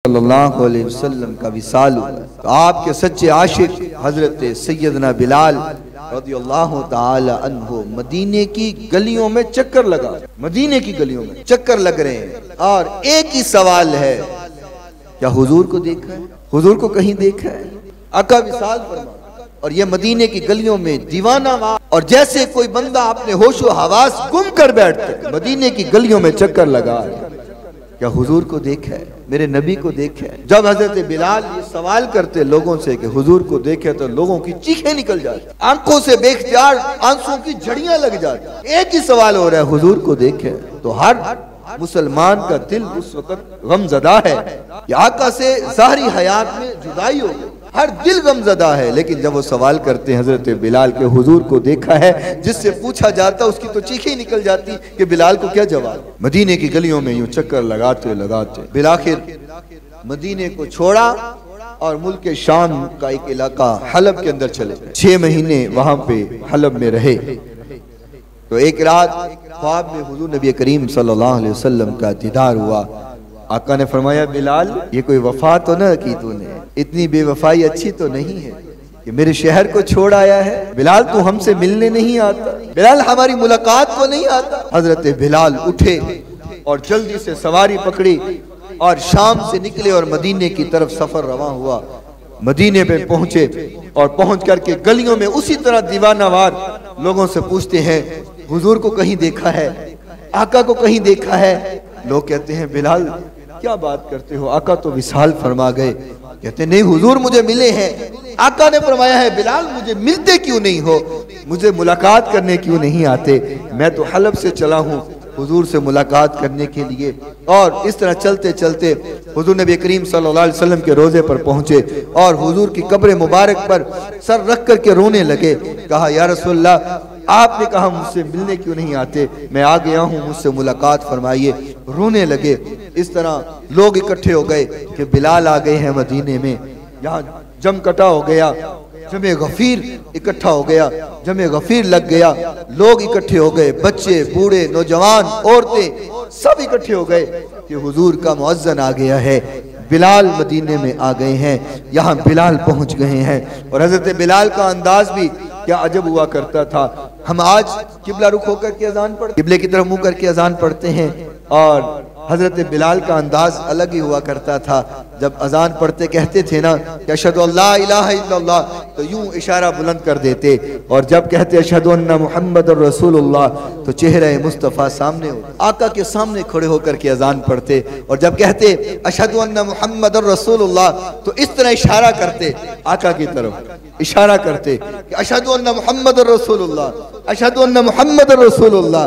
सल्लल्लाहु अलैहि वसल्लम का विसाल हुआ तो आपके सच्चे आशिक हजरत सैयदना बिलाल रज़ियल्लाहु ताला अन्हु मदीने की गलियों में चक्कर लगा, मदीने की गलियों में चक्कर लग रहे हैं। और एक ही सवाल है, क्या हुजूर को देखा है? हुजूर को कहीं देखा है? आका विसाल फरमा। और ये मदीने की गलियों में दीवाना और जैसे कोई बंदा अपने होशो हवास गुम कर बैठते, मदीने की गलियों में चक्कर लगा, क्या हुजूर को देखा है? मेरे नबी को देखा है? जब हजरत बिलाल ये सवाल करते लोगों से कि हुजूर को देखे तो लोगों की चीखें निकल जाती, आंखों से बेख्तियार आंसुओं की झड़ियां लग जाती। एक ही सवाल हो रहा है, हुजूर को देखे? तो हर मुसलमान का दिल उस वक्त गमजदा है कि आका से सारी हयात में जुदाई हो गई, हर दिल गमजदा है। लेकिन जब वो सवाल करते हैं हजरत बिलाल के हुजूर को देखा है, जिससे पूछा जाता उसकी तो चीखें निकल जाती कि बिलाल को क्या जवाब। मदीने की गलियों में यूं चक्कर लगाते लगाते बिलाखिर मदीने को छोड़ा और मुल्क के शाम का एक इलाका हलब के अंदर चले। 6 महीने वहां पे हलब में रहे। तो एक रात ख्वाब में हुजूर नबी करीम सल्लल्लाहु अलैहि वसल्लम का दीदार हुआ। आका ने फरमाया, बिलाल ये कोई वफा तो न की तूने, इतनी बेवफाई अच्छी तो नहीं है कि मेरे शहर को छोड़ आया है। बिलाल तू हमसे मिलने नहीं आता, बिलाल हमारी मुलाकात को नहीं आता। हजरत बिलाल उठे और जल्दी से सवारी पकड़ी और शाम से निकले और मदीने की तरफ सफर रवा हुआ। मदीने पे पहुंचे और पहुंच करके गलियों में उसी तरह दीवानावार लोगों से पूछते हैं, हुजूर को कहीं देखा है? आका को कहीं देखा है? लोग कहते हैं, बिलाल क्या बात करते हो, आका तो विसाल फरमा गए। कहते नहीं, हुजूर मुझे मिले हैं। आका ने फरमाया है, बिलाल मुझे मिलते क्यों नहीं हो, मुझे मुलाकात करने क्यों नहीं आते? मैं तो हलब से चला हूँ हुजूर से मुलाकात करने के लिए। और इस तरह चलते चलते हुजूर नबी करीम सल्लल्लाहु अलैहि वसल्लम के रोजे पर पहुंचे और हुजूर की कब्र मुबारक पर सर रख करके रोने लगे। कहा, या रसूलल्लाह आपने कहा मुझसे मिलने क्यों नहीं आते, मैं आ गया हूँ, मुझसे मुलाकात फरमाइए। रोने लगे। इस तरह लोग इकट्ठे हो गए कि बिलाल आ गए हैं मदीने में। यहाँ जमकटा हो गया, जमे गफीर इकट्ठा हो गया, जमे गफीर लग गया। लोग इकट्ठे हो गए, बच्चे बूढ़े नौजवान औरतें सब इकट्ठे हो गए कि हुजूर का मुअज्जन आ गया है, बिलाल मदीने में आ गए हैं, यहाँ बिलाल पहुंच गए हैं। और हजरत बिलाल का अंदाज भी क्या अजब हुआ करता था। हम आज किबला रुख होकर के अजान पढ़ते, किबले की तरफ मुंह करके अजान पढ़ते हैं, और हजरत बिलाल का अंदाज अलग ही हुआ करता था। जब अजान पढ़ते कहते थे ना कि अशहदु अल्ला इलाहा इल्लल्लाह, तो यूं इशारा बुलंद कर देते। और जब कहते अशहदु अन्ना मुहम्मदुर रसूलुल्लाह, तो चेहरे मुस्तफ़ा सामने हो, आका के सामने खड़े होकर के अजान पढ़ते। और जब कहते अशहदु अन्ना मुहम्मदुर रसूलुल्लाह, तो इस तरह इशारा करते, आका की तरफ इशारा करते कि अशहदु अन्ना मुहम्मदुर रसूलुल्लाह, अशहदु अन्ना मुहम्मदुर रसूलुल्लाह।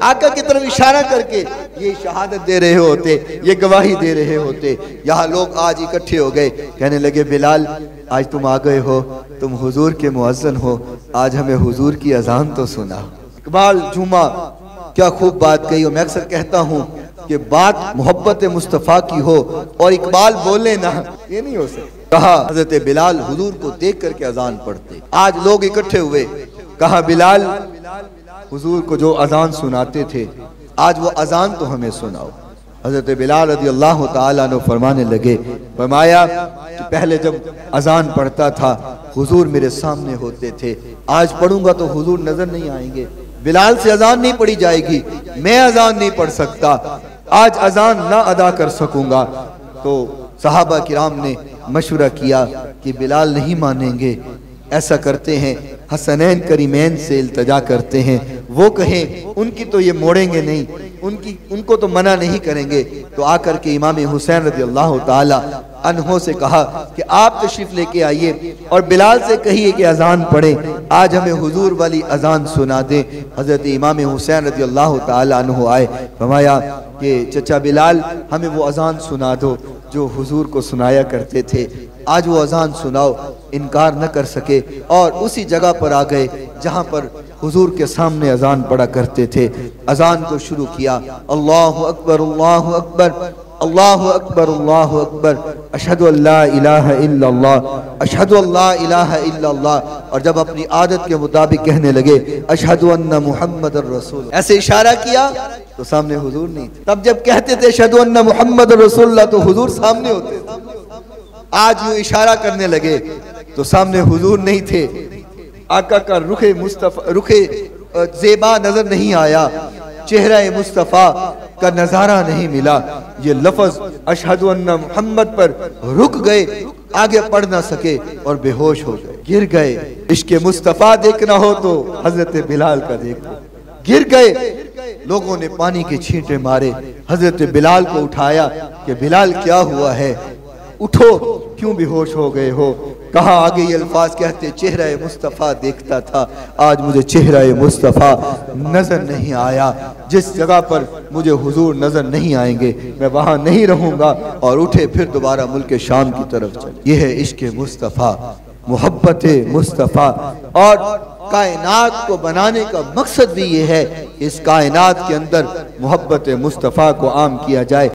आका की तरफ इशारा करके ये शहादत दे रहे होते, ये गवाही दे रहे होते। यहाँ लोग आज इकट्ठे हो गए, कहने लगे, बिलाल आज तुम आ गए हो, तुम हुजूर के मुअज्जन हो, आज हमें हुजूर की अजान तो सुना। इकबाल जुमा क्या खूब बात कही। और मैं अक्सर कहता हूँ कि बात मोहब्बत मुस्तफ़ा की हो और इकबाल बोले ना, ये नहीं हो सकता। कहा हजरत बिलाल हुजूर को देख करके अजान पढ़ते। आज लोग इकट्ठे हुए, कहा बिलाल हुजूर को जो अजान सुनाते थे, आज वो अजान तो हमें सुनाओ। हजरत बिलाल रज़ियल्लाहु ताला अन्हु फरमाने लगे, फरमाया कि पहले जब अजान पढ़ता था हुजूर मेरे सामने होते थे, आज पढ़ूंगा तो हुजूर नजर नहीं आएंगे, बिलाल से अजान नहीं पढ़ी जाएगी, मैं अजान नहीं पढ़ सकता, आज अजान ना अदा कर सकूंगा। तो सहाबा किराम ने मशवरा किया कि बिलाल नहीं मानेंगे, ऐसा करते हैं हसनैन करीमैन से इल्तजा करते हैं, वो कहें उनकी तो ये मोड़ेंगे नहीं, उनको तो मना नहीं करेंगे। तो आकर के इमाम हुसैन रज़ियल्लाहु ताला अन्हो से कहा कि आप तशरीफ लेके आइए और बिलाल से कहिए कि अजान पढ़े, आज हमें हुजूर वाली अजान सुना दे। हजरत इमाम हुसैन रज़ियल्लाहु ताला अन्हो आए, फरमाया कि चचा बिलाल हमें वो अजान सुना दो जो हुजूर को सुनाया करते थे, आज वो अजान सुनाओ। इनकार न कर सके और उसी जगह पर आ गए जहां पर हुजूर के सामने अजान पढ़ा करते थे। अजान को शुरू किया, अल्लाहु अकबर अल्लाहु अकबर अल्लाहु अकबर अल्लाहु अकबर, अशहदु अल्ला इलाहा इल्लल्लाह, अशहदु अल्ला इलाहा इल्लल्लाह। और जब अपनी आदत के मुताबिक कहने लगे अशहदु अन्ना मुहम्मदुर रसूल, ऐसे इशारा किया तो सामने हुजूर नहीं थे। तब जब कहते थे अशहदु अन्ना मुहम्मद रसूलुल्लाह तो हुजूर सामने होते थे। आज यूं इशारा करने लगे तो सामने हुजूर नहीं थे। आका का रुखे मुस्तफा, रुखे ज़ेबा नजर नहीं आया, चेहरा मुस्तफ़ा का नजारा नहीं मिला। ये लफ्ज अशहदु अन्ना मुहम्मद पर रुक गए, आगे पढ़ ना सके और बेहोश हो गए, गिर गए। इश्क़े मुस्तफ़ा देखना हो तो हजरत बिलाल का देखो। गिर गए, लोगों ने पानी के छींटे मारे, हजरत बिलाल को उठाया कि बिलाल क्या हुआ है, उठो, क्यों बेहोश हो गए हो। कहा आगे ये अल्फाज कहते चेहरा मुस्तफ़ा देखता था, आज मुझे चेहरा मुस्तफ़ा नजर नहीं आया। जिस जगह पर मुझे हुजूर नजर नहीं आएंगे मैं वहां नहीं रहूंगा। और उठे फिर दोबारा मुल्क शाम की तरफ चले। यह है इश्क़ मुस्तफ़ा, मोहब्बत मुस्तफ़ा। और कायनात को बनाने का मकसद भी ये है, इस कायनात के अंदर मोहब्बत मुस्तफ़ा को आम किया जाए।